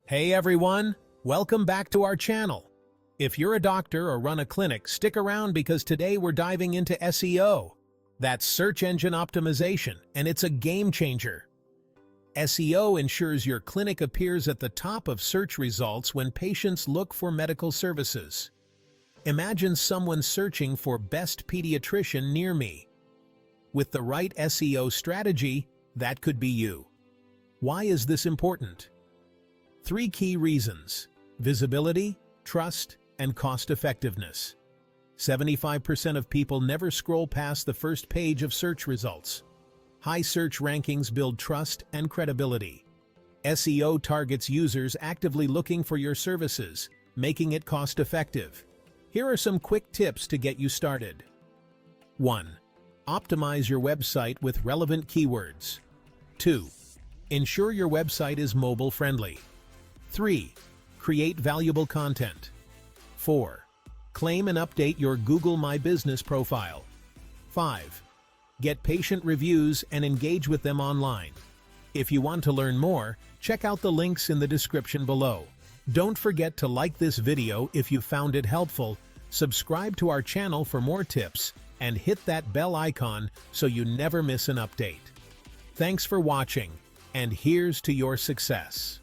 Hey everyone, welcome back to our channel. If you're a doctor or run a clinic, stick around because today we're diving into SEO. That's search engine optimization, and it's a game changer. SEO ensures your clinic appears at the top of search results when patients look for medical services. Imagine someone searching for best pediatrician near me. With the right SEO strategy, that could be you. Why is this important? 3 key reasons: visibility, trust, and cost-effectiveness. 75% of people never scroll past the first page of search results. High search rankings build trust and credibility. SEO targets users actively looking for your services, making it cost-effective. Here are some quick tips to get you started. 1. Optimize your website with relevant keywords. 2. Ensure your website is mobile-friendly. 3. Create valuable content. 4. Claim and update your Google My Business profile. 5. Get patient reviews and engage with them online. If you want to learn more, check out the links in the description below. Don't forget to like this video if you found it helpful, subscribe to our channel for more tips, and hit that bell icon so you never miss an update. Thanks for watching, and here's to your success.